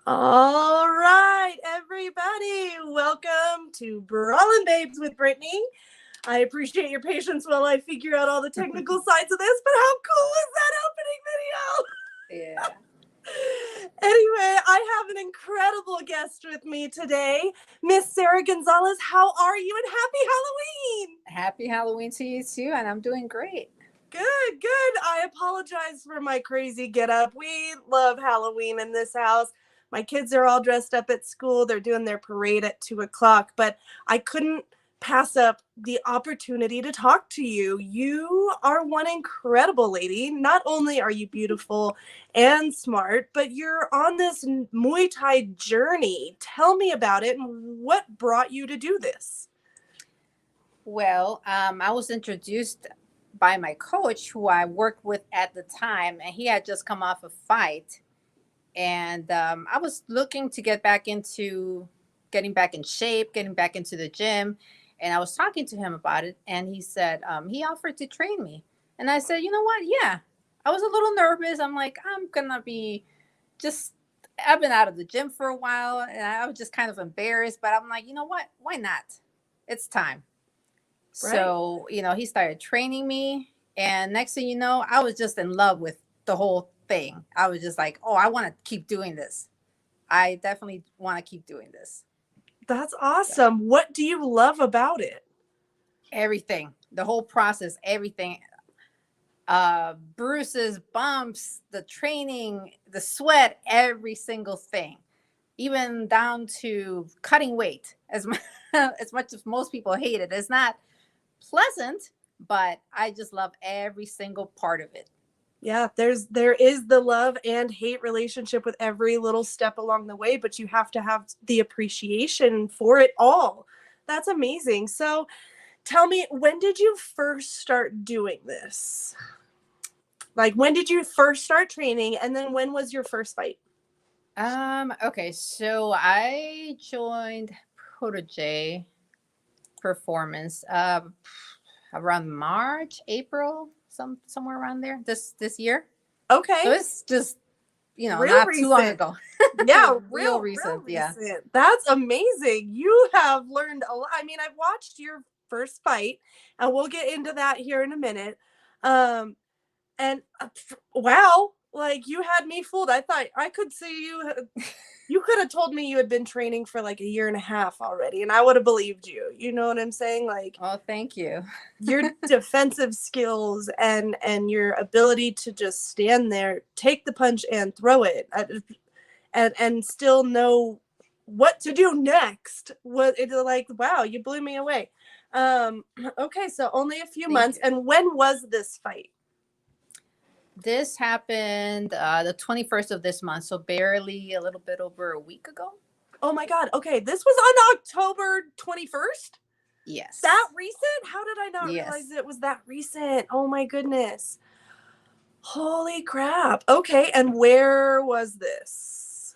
All right, everybody, welcome to Brawlin' Babes with Brittany. I appreciate your patience while I figure out all the technical sides of this, but how cool is that opening video? Yeah. Anyway, I have an incredible guest with me today, Miss Sara Gonzalez. How are you, and happy Halloween! Happy Halloween to you too, and I'm doing great. Good. I apologize for my crazy getup. We love Halloween in this house. My kids are all dressed up at school. They're doing their parade at 2:00, but I couldn't pass up the opportunity to talk to you. You are one incredible lady. Not only are you beautiful and smart, but you're on this Muay Thai journey. Tell me about it and what brought you to do this. Well, I was introduced by my coach, who I worked with at the time, and he had just come off a fight. And I was looking to get back into getting back in shape, getting back into the gym. And I was talking to him about it. And he said he offered to train me. And I said, you know what? Yeah. I was a little nervous. I'm like, I've been out of the gym for a while. And I was just kind of embarrassed. But I'm like, you know what? Why not? It's time. Right. So, he started training me. And next thing you know, I was just in love with the whole thing. I was just like, oh, I want to keep doing this. I definitely want to keep doing this. That's awesome. So, what do you love about it? Everything. The whole process, everything. Bruises, bumps, the training, the sweat, every single thing. Even down to cutting weight. As much as most people hate it. It's not pleasant, but I just love every single part of it. Yeah, there is the love and hate relationship with every little step along the way, but you have to have the appreciation for it all. That's amazing. So tell me, when did you first start doing this? Like, when did you first start training, and then when was your first fight? Okay, so I joined Protege Performance around March, April, somewhere around there this year. Okay. So it's just, not too long ago. Yeah, real recent. Yeah. That's amazing. You have learned a lot. I mean, I've watched your first fight, and we'll get into that here in a minute. Wow, like, you had me fooled. I thought I could see you. You could have told me you had been training for like 1.5 years already, and I would have believed you. You know what I'm saying? Like, oh, thank you. Your defensive skills and your ability to just stand there, take the punch, and throw it, and still know what to do next. It's like, wow, you blew me away. Okay, so only a few months. And when was this fight? This happened the 21st of this month, so barely a little bit over a week ago. Oh my God. Okay, this was on October 21st? Yes. That recent? How did I not realize it was that recent? Oh my goodness. Holy crap. Okay, and where was this?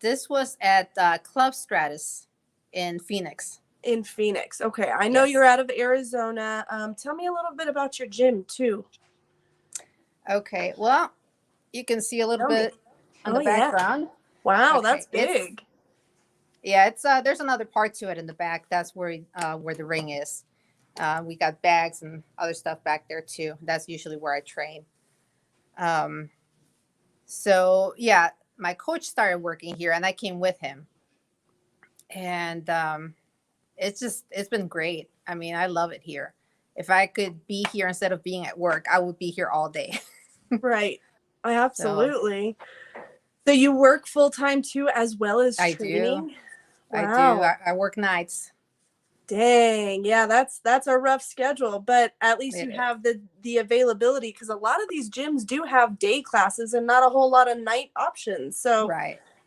This was at Club Stratus in Phoenix. In Phoenix. Okay, I know you're out of Arizona. Tell me a little bit about your gym too. Okay, well, you can see a little bit on the background. Wow, that's big. It's there's another part to it in the back. That's where the ring is. We got bags and other stuff back there too. That's usually where I train. So yeah, my coach started working here, and I came with him. And it's been great. I mean, I love it here. If I could be here instead of being at work, I would be here all day. Right. Absolutely. So you work full time too, as well as training? I do. I work nights. Dang. Yeah, that's a rough schedule, but at least you have the availability, because a lot of these gyms do have day classes and not a whole lot of night options. So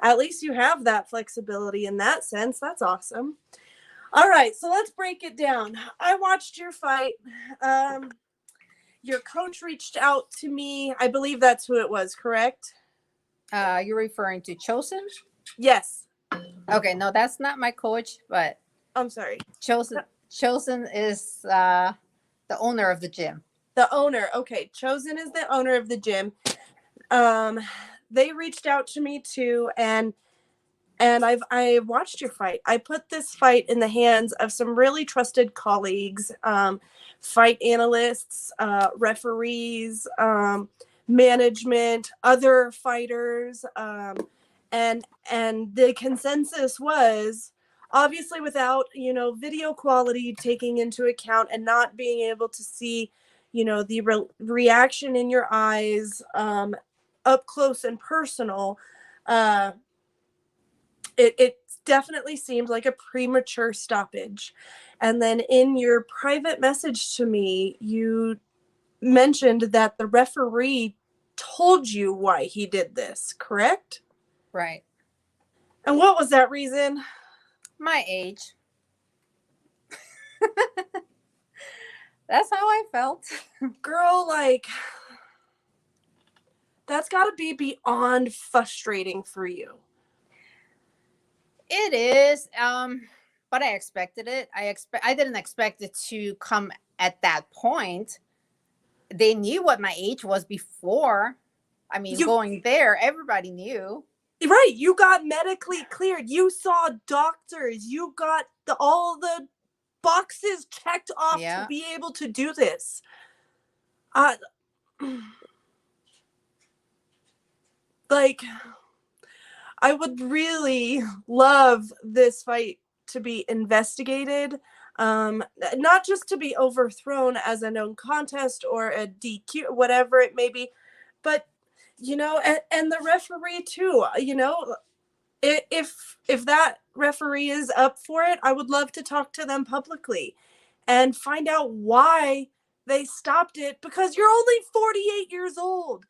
at least you have that flexibility in that sense. That's awesome. All right, so let's break it down. I watched your fight. Um, your coach reached out to me. I believe that's who it was, correct? You're referring to Chosen? Yes. Okay, no, that's not my coach, but I'm sorry. Chosen is the owner of the gym. The owner. Okay, Chosen is the owner of the gym. Um, they reached out to me too, and I watched your fight. I put this fight in the hands of some really trusted colleagues, fight analysts, referees, management, other fighters, and the consensus was obviously without video quality taking into account and not being able to see the reaction in your eyes up close and personal. Uh, it definitely seemed like a premature stoppage. And then in your private message to me, you mentioned that the referee told you why he did this, correct? Right. And what was that reason? My age. That's how I felt. Girl, like, that's got to be beyond frustrating for you. It is, but I expected it. I didn't expect it to come at that point. They knew what my age was before. I mean, You going there, everybody knew. right, you got medically cleared. You saw doctors. You got all the boxes checked off to Yeah. be able to do this. Uh, like, I would really love this fight to be investigated, not just to be overthrown as a known contest or a DQ, whatever it may be, but and the referee too. If that referee is up for it, I would love to talk to them publicly and find out why they stopped it, because you're only 48 years old.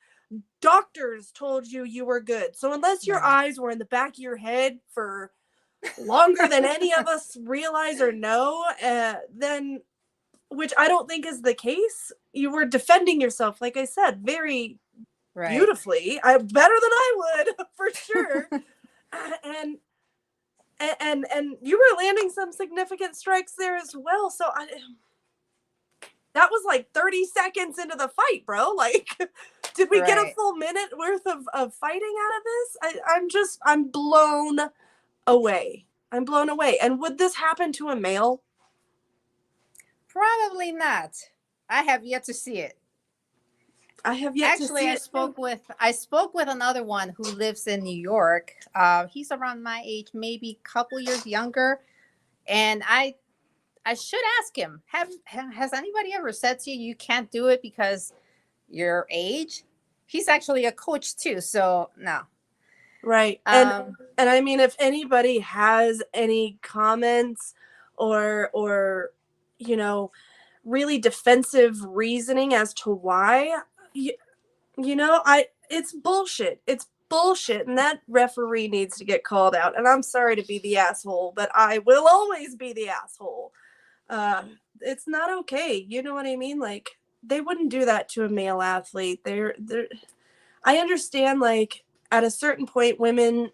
Doctors told you were good. So unless your Right. eyes were in the back of your head for longer than any of us realize or know, then, which I don't think is the case, you were defending yourself, like I said, very Right. beautifully. Better than I would, for sure. And and you were landing some significant strikes there as well. So that was like 30 seconds into the fight, bro. Like, did we get a Right. full minute worth of fighting out of this? I'm blown away. I'm blown away. And would this happen to a male? Probably not. I have yet to see it. I have yet to Actually, see I it too. spoke with I spoke with another one who lives in New York. He's around my age, maybe a couple years younger, and I should ask him. Has anybody ever said to you you can't do it because your age? He's actually a coach too, so no. Right. Um, And I mean, if anybody has any comments or you know, really defensive reasoning as to why, I it's bullshit. It's bullshit, and that referee needs to get called out. And I'm sorry to be the asshole, but I will always be the asshole. It's not okay. You know what I mean? Like, they wouldn't do that to a male athlete. They're I understand, like, at a certain point women,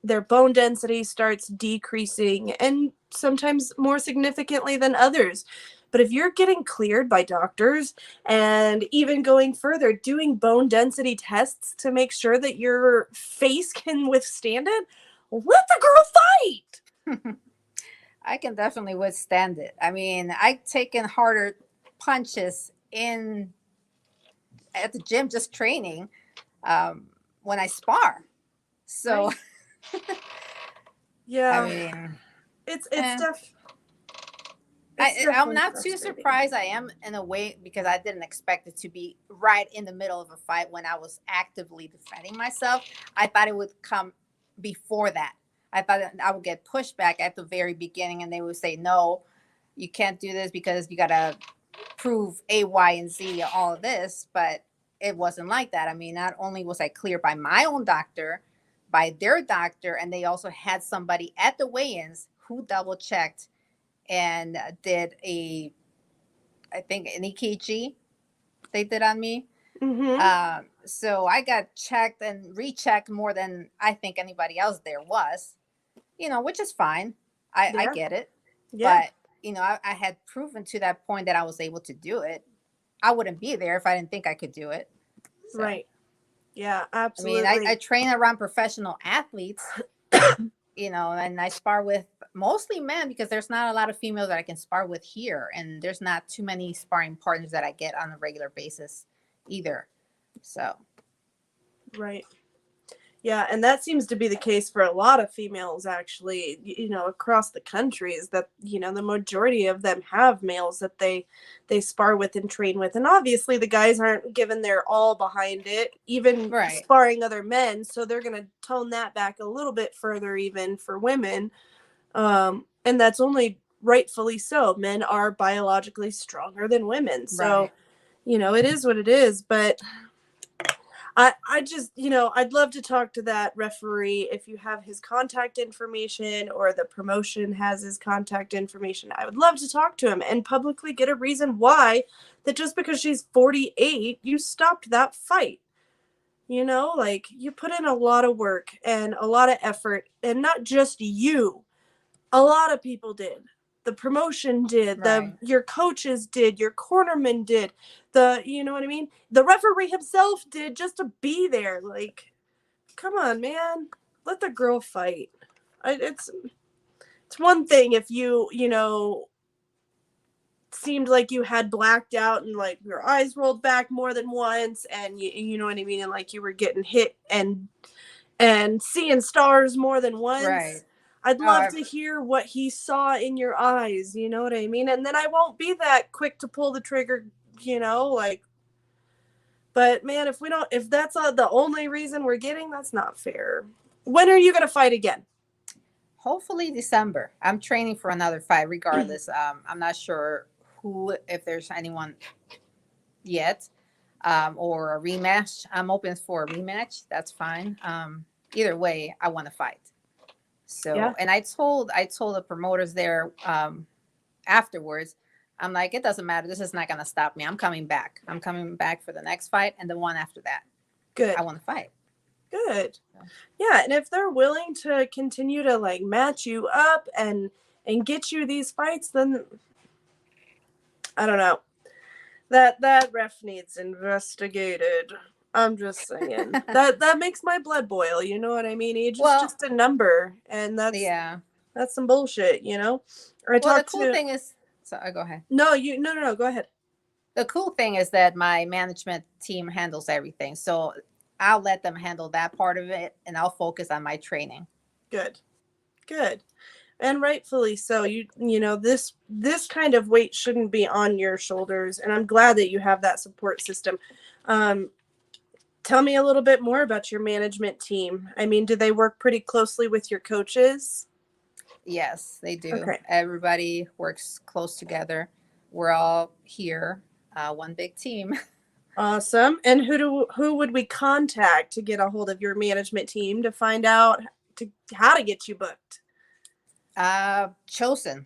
their bone density starts decreasing, and sometimes more significantly than others. But if you're getting cleared by doctors and even going further, doing bone density tests to make sure that your face can withstand it, let the girl fight. I can definitely withstand it. I mean, I've taken harder punches in at the gym just training um, when I spar. So, Right. I Yeah. mean, It's eh. it's I'm definitely not too frustrating. surprised. I am in a way because I didn't expect it to be right in the middle of a fight when I was actively defending myself. I thought it would come before that. I thought I would get pushback at the very beginning and they would say, no, you can't do this because you got to prove A, Y, and Z, all of this. But it wasn't like that. I mean, not only was I cleared by my own doctor, by their doctor, and they also had somebody at the weigh ins who double checked and did I think an EKG they did on me. Mm-hmm. So I got checked and rechecked more than I think anybody else there was, which is fine. I Yeah. get it. Yeah. But, I had proven to that point that I was able to do it. I wouldn't be there if I didn't think I could do it. So, Right. Yeah, I mean, I absolutely. train around professional athletes, and I spar with mostly men because there's not a lot of females that I can spar with here. And there's not too many sparring partners that I get on a regular basis either. So, Right. Yeah, and that seems to be the case for a lot of females, actually, across the country, is that, the majority of them have males that they spar with and train with. And obviously the guys aren't giving their all behind it, even right. sparring other men, so they're going to tone that back a little bit further even for women. And that's only rightfully so. Men are biologically stronger than women. So, Right. it is what it is, but I just, I'd love to talk to that referee if you have his contact information or the promotion has his contact information. I would love to talk to him and publicly get a reason why that just because she's 48, you stopped that fight. Like you put in a lot of work and a lot of effort, and not just you. A lot of people did. The promotion did, Right. your coaches did, your cornerman did, you know what I mean? The referee himself did just to be there. Like, come on, man. Let the girl fight. It's one thing if seemed like you had blacked out and like your eyes rolled back more than once, and you know what I mean, and like you were getting hit and seeing stars more than once. Right. I'd Oh, love to hear what he saw in your eyes, you know what I mean? And then I won't be that quick to pull the trigger, like, but man, if that's the only reason we're getting, that's not fair. When are you going to fight again? hopefully December. I'm training for another fight regardless. I'm not sure if there's anyone yet, or a rematch. I'm open for a rematch. That's fine. Either way, I want to fight. Yeah. So, and I told the promoters there, afterwards, I'm like, it doesn't matter. This is not going to stop me. I'm coming back. I'm coming back for the next fight and the one after that. Good. I want to fight. Good. Yeah, and if they're willing to continue to like match you up and get you these fights, then I don't know. That ref needs investigated. I'm just saying. That makes my blood boil, you know what I mean? Age is Well, just a number, and yeah. that's some bullshit, I Well, the talked cool to thing is, so go ahead. no, go ahead. The cool thing is that my management team handles everything. So I'll let them handle that part of it and I'll focus on my training. Good. Good. And rightfully so. This kind of weight shouldn't be on your shoulders, and I'm glad that you have that support system. Tell me a little bit more about your management team. I mean, do they work pretty closely with your coaches? Yes, they do. Okay. Everybody works close together. We're all here, one big team. Awesome. And who would we contact to get a hold of your management team to find out how to get you booked? Chosen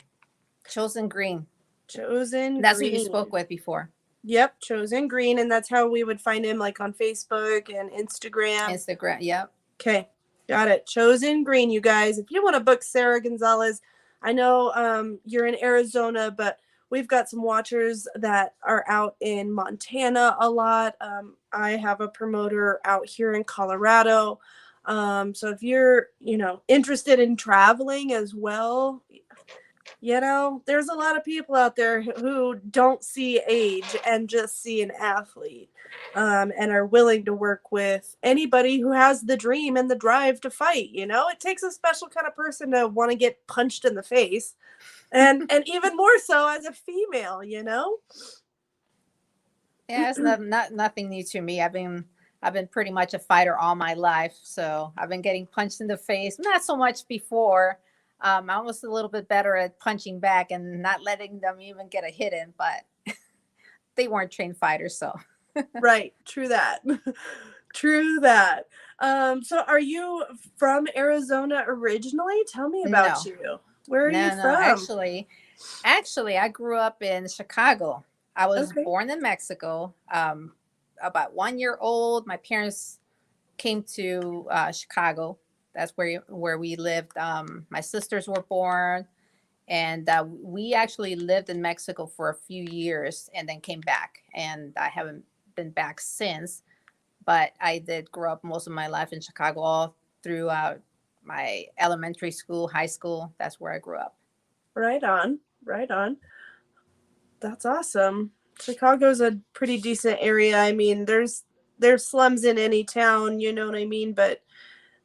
Green. Chosen That's Green. who you spoke with before. Yep, Chosen Green, and that's how we would find him, like on Facebook and Instagram. Instagram. Yep. Okay, got it. Chosen Green, you guys. If you want to book Sara Gonzalez, I know you're in Arizona, but we've got some watchers that are out in Montana a lot. I have a promoter out here in Colorado. So if you're, interested in traveling as well, there's a lot of people out there who don't see age and just see an athlete, and are willing to work with anybody who has the dream and the drive to fight. It takes a special kind of person to want to get punched in the face, and even more so as a female. Yeah, it's nothing new to me. I've been pretty much a fighter all my life, so I've been getting punched in the face. Not so much before. I was a little bit better at punching back and not letting them even get a hit in, but they weren't trained fighters, so. Right. True that. True that. So are you from Arizona originally? Tell me about No. you. Where are you No, from? actually, Actually, I grew up in Chicago. I was Okay. born in Mexico. About 1 year old, my parents came to Chicago. That's where we lived. My sisters were born, and we actually lived in Mexico for a few years, and then came back. And I haven't been back since. But I did grow up most of my life in Chicago, all throughout my elementary school, high school. That's where I grew up. Right on. Right on. That's awesome. Chicago's a pretty decent area. I mean, there's slums in any town, you know what I mean, but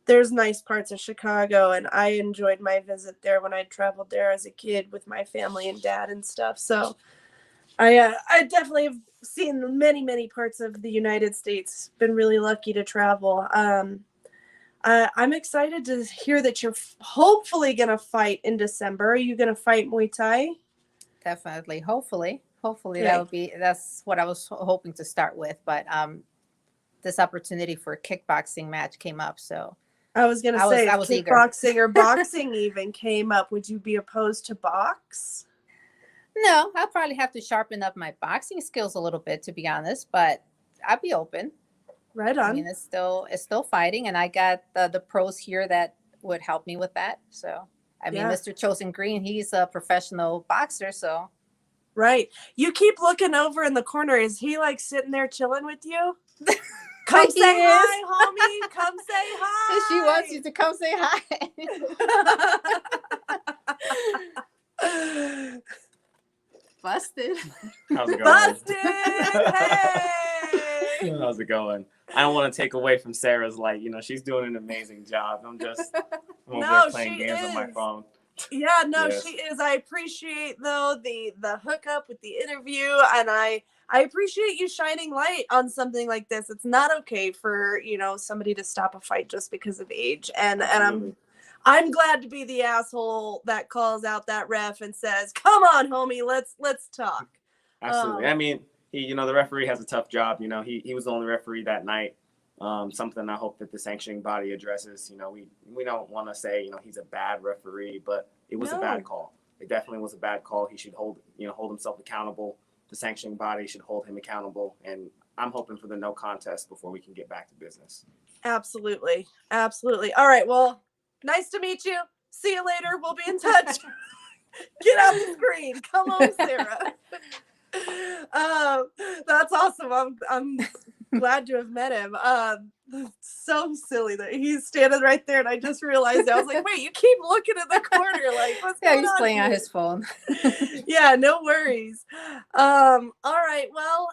there's nice parts of Chicago, and I enjoyed my visit there when I traveled there as a kid with my family and dad and stuff. So I definitely have seen many parts of the United States. Been really lucky to travel. I'm excited to hear that you're hopefully gonna fight in December. Are you gonna fight Muay Thai? Definitely. Hopefully that Okay. would be, that's what I was hoping to start with. But this opportunity for a kickboxing match came up. So I was gonna I was say I if was eager. kickboxing or boxing even came up, would you be opposed to box? No, I'll probably have to sharpen up my boxing skills a little bit, to be honest, but I'd be open. Right I mean, on. it's still fighting, and I got the pros here that would help me with that. So, I mean, Yeah. Mr. Chosen Green, he's a professional boxer, so Right. You keep looking over in the corner. Is he like sitting there chilling with you? Come he say is. hi, homie. Come say She wants you to come say hi. hi. Busted. How's it going? Busted. Hey. How's it going? I don't want to take away from Sarah's light. She's doing an amazing job. I'm over there No, playing she games on my is. phone. Yeah, no, she Yes, is. I appreciate though the hookup with the interview, and I appreciate you shining light on something like this. It's not okay for, somebody to stop a fight just because of age. And absolutely. I'm glad to be the asshole that calls out that ref and says, "Come on, homie, let's talk." Absolutely. I me0mean, the referee has a tough job. He was the only referee that night. Something I hope that the sanctioning body addresses. We don't want to say, he's a bad referee, but it was a bad No. call. It definitely was a bad call. He should hold himself accountable. The sanctioning body should hold him accountable. And I'm hoping for the no contest before we can get back to business. Absolutely. Absolutely. All right, well, nice to meet you. See you later. We'll be in touch. Get out the screen. Come home, Sarah. That's awesome. I'm glad to have met him. So silly that he's standing right there, and I just realized I was like, wait, you keep looking in the corner, like what's Yeah, going he's on playing on here? his phone. Yeah, no worries. All right, well,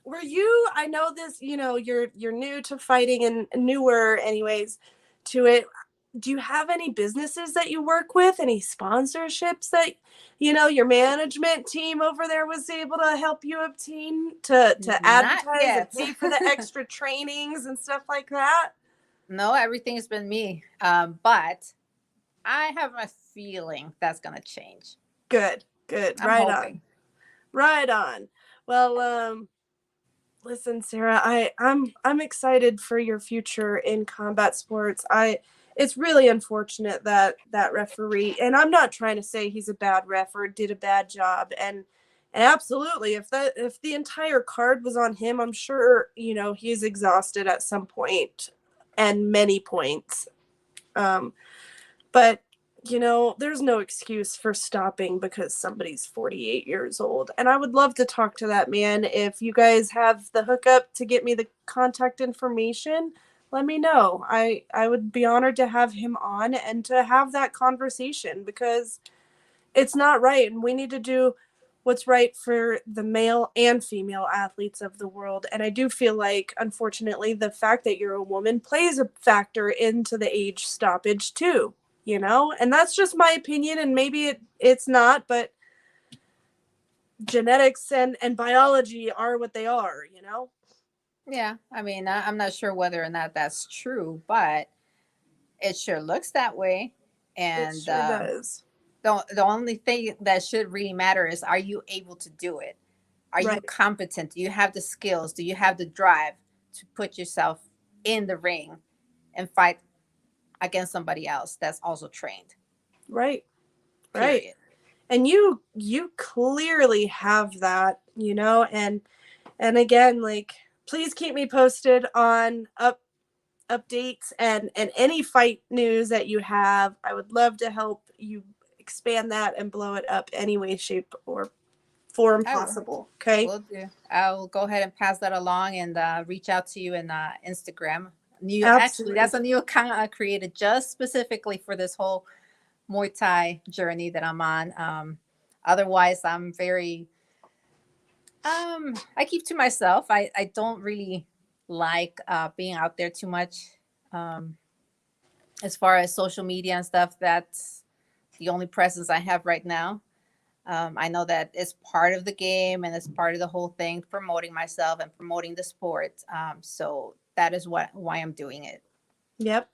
were you? I know this. You're new to fighting and newer, anyways, to it. Do you have any businesses that you work with? Any sponsorships that your management team over there was able to help you obtain to Not advertise and yet. pay for the extra trainings and stuff like that? No, everything's been me. But I have a feeling that's gonna change. Good, good. I'm Right on, hoping. right on. Well, listen, Sarah, I'm excited for your future in combat sports. It's really unfortunate that that referee, and I'm not trying to say he's a bad ref or did a bad job, and absolutely, if the entire card was on him, I'm sure he's exhausted at some point, and many points. But there's no excuse for stopping because somebody's 48 years old. And I would love to talk to that man. If you guys have the hookup to get me the contact information, let me know. I would be honored to have him on and to have that conversation because it's not right. And we need to do what's right for the male and female athletes of the world. And I do feel like, unfortunately, the fact that you're a woman plays a factor into the age stoppage too, and that's just my opinion. And maybe it's not, but genetics and biology are what they are. Yeah, I mean, I'm not sure whether or not that's true, but it sure looks that way. It And sure does. the only thing that should really matter is, are you able to do it? Are you Right. competent? Do you have the skills? Do you have the drive to put yourself in the ring and fight against somebody else that's also trained? Right. Right. Period. And you clearly have that, and again, like, please keep me posted on updates and any fight news that you have. I would love to help you expand that and blow it up any way, shape, or form I will. possible. Okay. Will do. I'll go ahead and pass that along and reach out to you in Instagram. Actually, Absolutely. that's a new account I created just specifically for this whole Muay Thai journey that I'm on. Otherwise, I'm very I keep to myself. I don't really like being out there too much. Um, as far as social media and stuff, that's the only presence I have right now. I know that it's part of the game and it's part of the whole thing, promoting myself and promoting the sport. So that is why I'm doing it. Yep.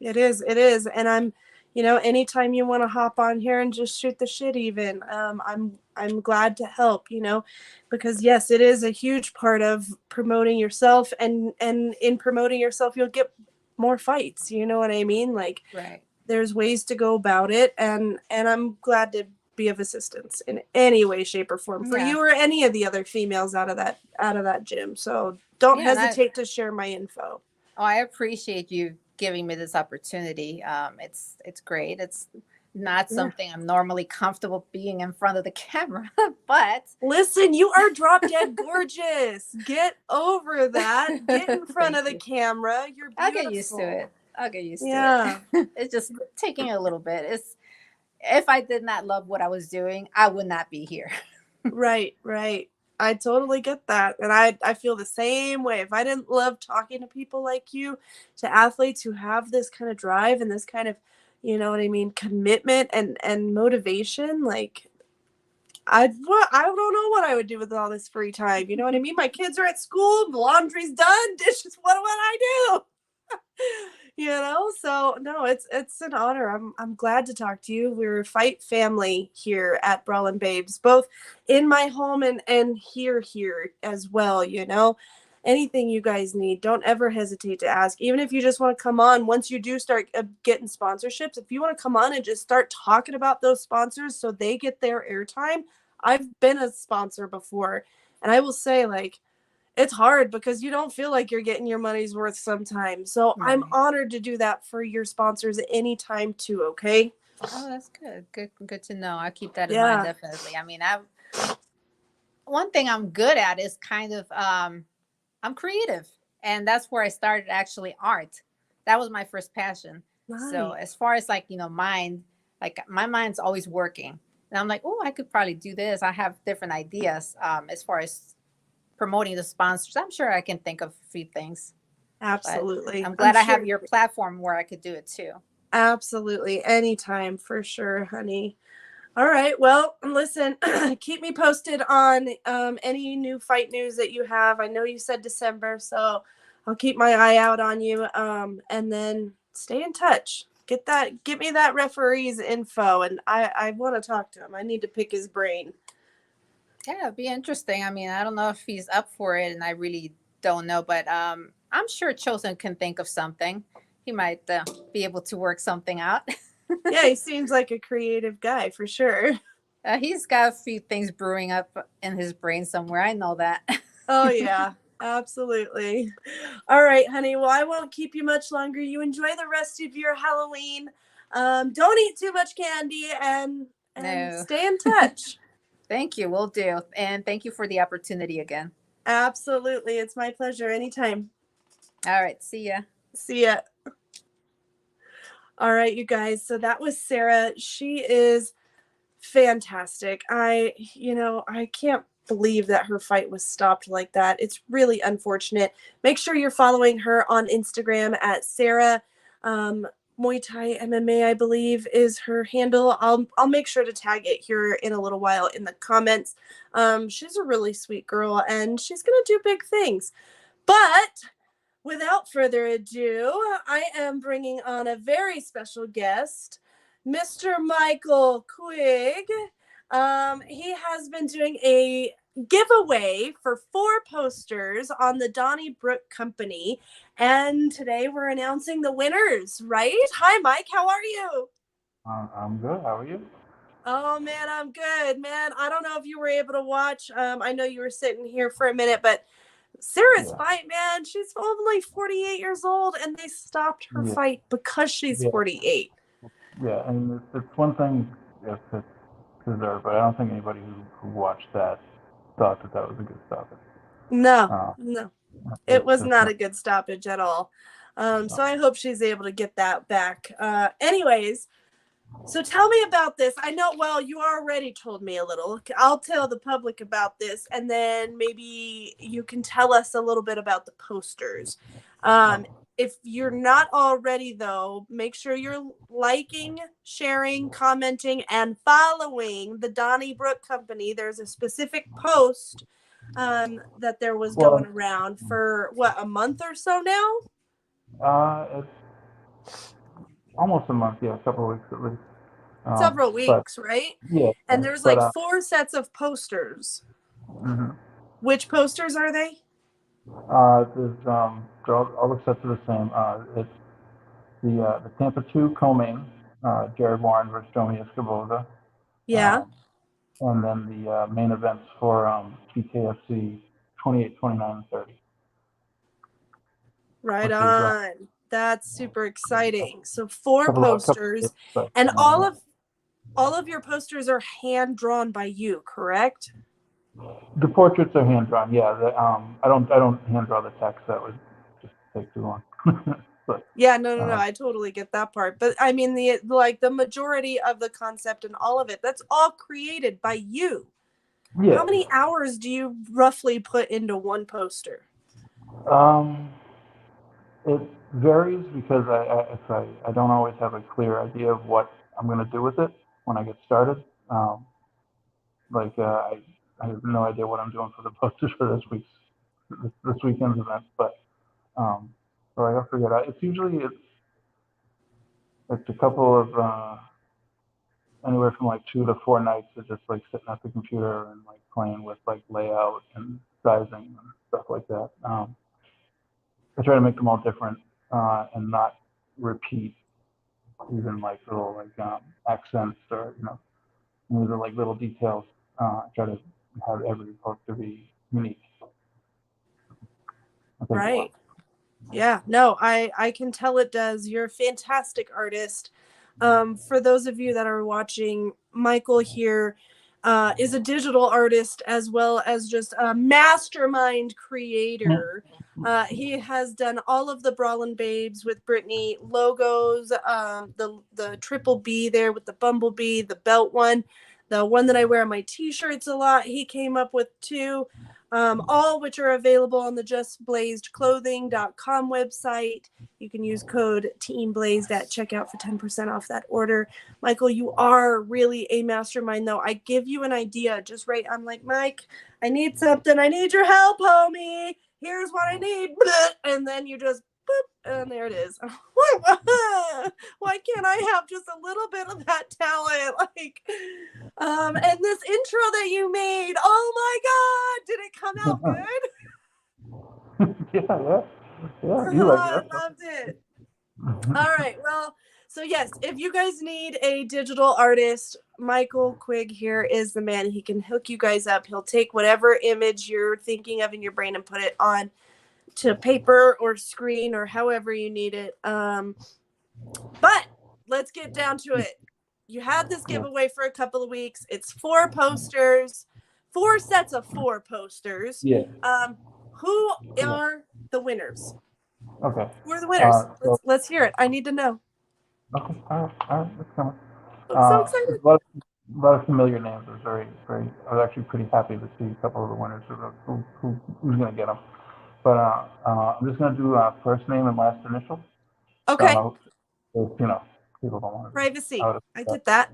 It is. It is. And I'm, anytime you want to hop on here and just shoot the shit even, I'm glad to help, because yes, it is a huge part of promoting yourself, and in promoting yourself, you'll get more fights. You know what I mean? Like, Right. there's ways to go about it, and I'm glad to be of assistance in any way, shape, or form for Yeah. you or any of the other females out of that gym. So don't Yeah. hesitate to share my info. I appreciate you giving me this opportunity. It's great. It's not Yeah. something I'm normally comfortable being in front of the camera, but Listen, you are drop dead gorgeous. Get over that. Get in front of the you. camera. You're beautiful. I'll get used to it. I'll get used Yeah. to it. It's just taking a little bit. It's if I did not love what I was doing, I would not be here. Right, right. I totally get that. And I feel the same way. If I didn't love talking to people like you, to athletes who have this kind of drive and this kind of, you know what I mean, commitment and motivation, like, I don't know what I would do with all this free time. You know what I mean? My kids are at school, the laundry's done, dishes, what would I do? So no, it's an honor. I'm glad to talk to you. We're a fight family here at Brawlin' Babes, both in my home and here as well. Anything you guys need, don't ever hesitate to ask. Even if you just want to come on, once you do start getting sponsorships, if you want to come on and just start talking about those sponsors so they get their airtime. I've been a sponsor before, and I will say, like, it's hard because you don't feel like you're getting your money's worth sometimes. So Right. I'm honored to do that for your sponsors anytime too. Okay. Oh, that's good. Good to know. I keep that in Yeah. mind, definitely. I mean, one thing I'm good at is kind of I'm creative, and that's where I started actually art. That was my first passion. Nice. So as far as like mind, like my mind's always working, and I'm like, oh, I could probably do this. I have different ideas as far as promoting the sponsors. I'm sure I can think of a few things. Absolutely. But I'm glad I have sure. your platform where I could do it too. Absolutely. Anytime for sure, honey. All right. Well, listen, keep me posted on any new fight news that you have. I know you said December, so I'll keep my eye out on you. And then stay in touch. Get me that referee's info, and I want to talk to him. I need to pick his brain. Yeah, it'd be interesting. I mean, I don't know if he's up for it, and I really don't know, but I'm sure Chosen can think of something. He might be able to work something out. Yeah, he seems like a creative guy for sure. He's got a few things brewing up in his brain somewhere. I know that. Oh, yeah, absolutely. All right, honey. Well, I won't keep you much longer. You enjoy the rest of your Halloween. Don't eat too much candy and No. stay in touch. Thank you. Will do. And thank you for the opportunity again. Absolutely. It's my pleasure. Anytime. All right. See ya. See ya. All right, you guys. So that was Sara. She is fantastic. I can't believe that her fight was stopped like that. It's really unfortunate. Make sure you're following her on Instagram at Sara Muay Thai MMA, I believe is her handle. I'll make sure to tag it here in a little while in the comments. She's a really sweet girl, and she's gonna do big things. But without further ado, I am bringing on a very special guest, Mr. Michael Quigg. He has been doing a giveaway for 4 posters on the Donnybrook Company, and today we're announcing the winners, right? Hi, Mike. How are you? I'm good. How are you? Oh man, I'm good, man. I don't know if you were able to watch. I know you were sitting here for a minute, but Sarah's Yeah, fight, man, she's only 48 years old, and they stopped her yeah, fight because she's yeah, 48. yeah. And it's one thing if it's deserved, but I don't think anybody who watched that thought that that was a good stoppage. No, Uh, no, it it's was just not not. a good stoppage at all. So No. I hope she's able to get that back. Anyways, so tell me about this. I know, well, you already told me a little. I'll tell the public about this, and then maybe you can tell us a little bit about the posters. Um, if you're not already, though, make sure you're liking, sharing, commenting, and following the Donnybrook Company. There's a specific post that there was going Well, around for, what, a month or so now? it's almost a month, yeah, a couple of weeks at least. Several But weeks, right? yeah, And there's but like 4 sets of posters. mhm. Which posters are they? There's all the sets are the same. It's the Tampa 2 co-main, Jared Warren versus Joey Escoboza, Yeah, um, and then the main events for TKFC 28, 29, and 30, right which is a on. That's super exciting. So four couple posters, of and yeah. all of your posters are hand drawn by you, correct? The portraits are hand drawn. Yeah, I don't hand draw the text. That would just take too long. But Yeah, no. um, I totally get that part. But I mean the majority of the concept and all of it, that's all created by you. yeah, How many hours do you roughly put into one poster? um, it varies because I don't always have a clear idea of what I'm going to do with it when I get started. Like I have no idea what I'm doing for the posters for this weekend's event, but so I got to figure it out. It's a couple of anywhere from like 2 to 4 nights of just like sitting at the computer and like playing with like layout and sizing and stuff like that. I try to make them all different and not repeat even like little like accents or these are like little details. I try to have every poster be unique. I think a Right. lot. Yeah, no, I can tell it does. You're a fantastic artist. For those of you that are watching, Michael here is a digital artist as well as just a mastermind creator. He has done all of the Brawlin' Babes with Brittany logos, the triple B there with the bumblebee, the belt one, the one that I wear on my t-shirts a lot. He came up with too. All which are available on the justblazedclothing.com website. You can use code TEAMBLAZED at checkout for 10% off that order. Michael, you are really a mastermind, though. I give you an idea just right. I'm like, Mike, I need something. I need your help, homie. Here's what I need. And then you just, boop, and there it is. Why can't I have just a little bit of that talent? Like, and this intro that you made, oh my God, did it come out good? Yeah. You like I that? loved it. All right. Well, so yes, if you guys need a digital artist, Michael Quigg here is the man. He can hook you guys up. He'll take whatever image you're thinking of in your brain and put it on to paper or screen or however you need it. But let's get down to it. You had this Yeah. giveaway for a couple of weeks. It's 4 posters, 4 sets of 4 posters. Yeah. Who Yeah. are the winners? Okay. Who are the winners? So Let's hear it. I need to know. okay. All right. That's coming. I'm so There's excited. a lot of familiar names. I was I was actually pretty happy to see a couple of the winners who's going to get them. But I'm just going to do first name and last initial. So I don't Okay. know if, people don't want to be Privacy. out of I stuff. get that.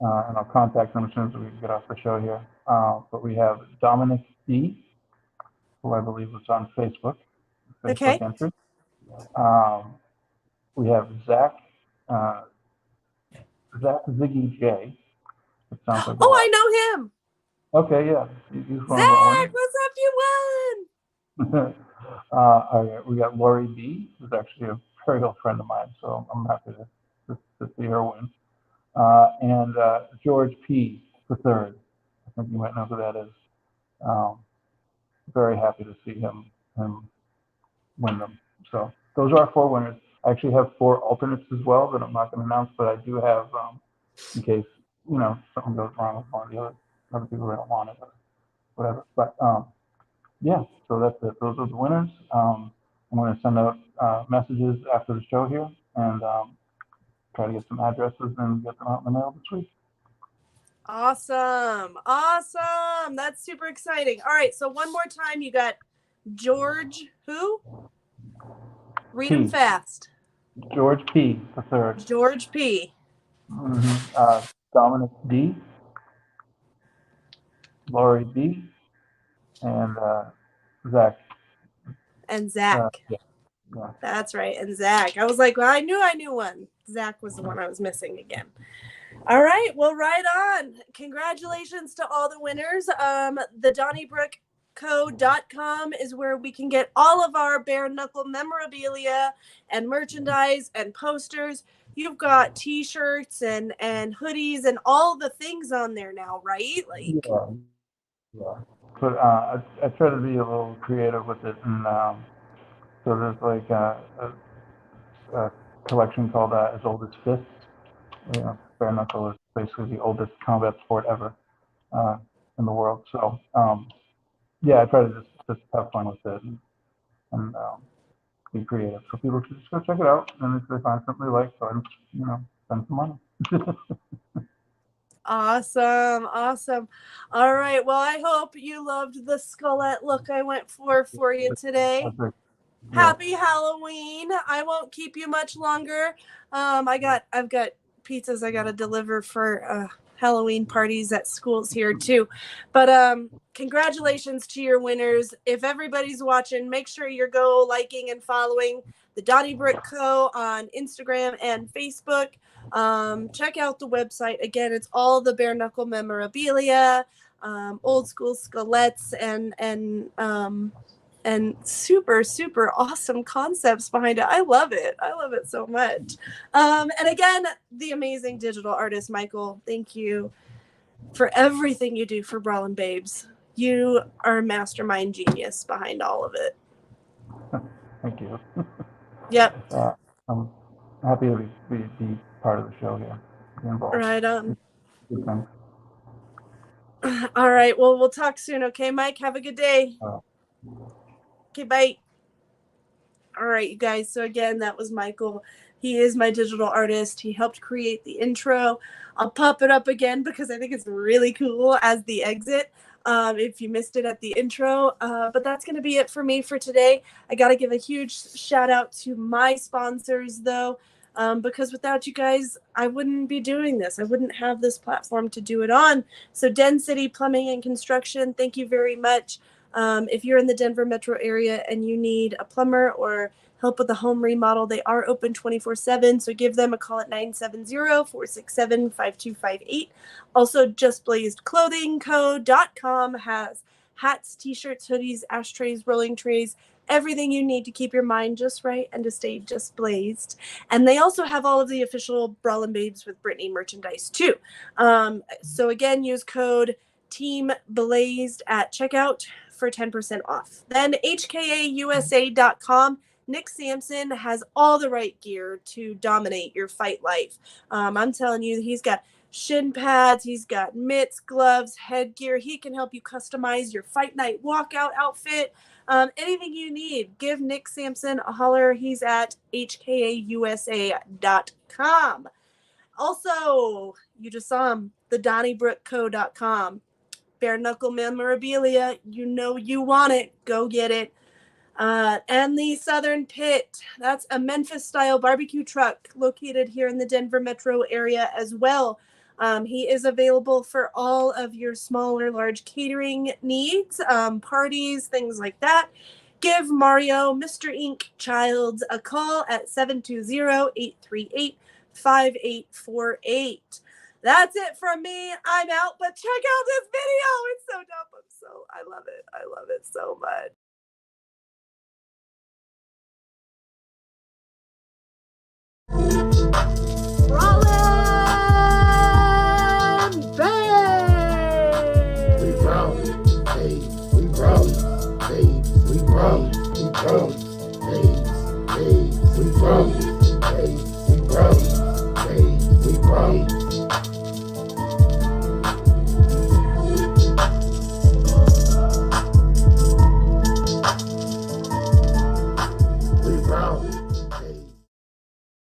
And I'll contact them as soon as we get off the show here. But we have Dominic D, who I believe was on Facebook Okay. entry. We have uh, Zach Ziggy J. It sounds like a Oh, lot. I know him. Okay, yeah, he's one of our Zach, winners. what's up? You won. We got Lori B, who's actually a very old friend of mine, so I'm happy to see her win. and George P. the third. I think you might know who that is. Very happy to see him win them. So those are our 4 winners. I actually have 4 alternates as well that I'm not going to announce, but I do have, in case, something goes wrong with one of the other people that don't want it or whatever. But yeah, so that's it. Those are the winners. I'm going to send out messages after the show here and try to get some addresses and get them out in the mail this week. Awesome. That's super exciting. All right, so one more time, you got George who? Read them fast. George P. the third. George P. Dominic D. Lori B. And Zach. And Zach. Yeah. That's right. And Zach. I was like, well, I knew one. Zach was the one I was missing again. All right. Well, right on. Congratulations to all the winners. The DonnyBrookCo.com is where we can get all of our bare knuckle memorabilia and merchandise and posters. You've got t-shirts and hoodies and all the things on there now, right? Like, yeah. But I try to be a little creative with it, and so there's like a collection called As Old as Fists. Bare knuckle is basically the oldest combat sport ever in the world. So yeah, I try to just have fun with it and be creative. So people should just go check it out, and if they find something they like, so spend some money. Awesome. All right. Well, I hope you loved the skullette look I went for you today. Perfect. Happy Halloween. I won't keep you much longer. I've got pizzas I got to deliver for Halloween parties at schools here too. But congratulations to your winners. If everybody's watching, make sure you're liking and following the Donnybrook Co. on Instagram and Facebook. Check out the website. Again, it's all the bare knuckle memorabilia, old school skullets, and super, super awesome concepts behind it. I love it so much. And again, the amazing digital artist, Michael, thank you for everything you do for Brawlin' Babes. You are a mastermind genius behind all of it. Thank you. Yep. I'm happy to be part of the show here. Be involved. Right on. Good thing. All right. Well, we'll talk soon. Okay, Mike? Have a good day. Okay, bye. All right, you guys. So again, that was Michael. He is my digital artist. He helped create the intro. I'll pop it up again because I think it's really cool as the exit. If you missed it at the intro. But that's going to be it for me for today. I got to give a huge shout out to my sponsors, though, because without you guys, I wouldn't be doing this. I wouldn't have this platform to do it on. So Den City Plumbing and Construction, thank you very much. If you're in the Denver metro area and you need a plumber or help with a home remodel, they are open 24/7. So give them a call at 970-467-5258. Also, JustBlazedClothingCo.com has hats, t-shirts, hoodies, ashtrays, rolling trays, everything you need to keep your mind just right and to stay just blazed. And they also have all of the official Brawlin' Babes with Brittany merchandise too. So again, use code TEAMBLAZED at checkout for 10% off. Then HKAUSA.com. Nick Sampson has all the right gear to dominate your fight life. I'm telling you, he's got shin pads, he's got mitts, gloves, headgear. He can help you customize your fight night walkout outfit. Anything you need, give Nick Sampson a holler. He's at HKAUSA.com. Also, you just saw him, the DonnyBrookCo.com. Bare knuckle memorabilia, you know you want it, go get it. And the Southern Pit, that's a Memphis-style barbecue truck located here in the Denver metro area as well. He is available for all of your small or large catering needs, parties, things like that. Give Mario, Mr. Ink Childs, a call at 720-838-5848. That's it from me. I'm out, but check out this video. It's so dope. I love it. I love it so much. Brawlin'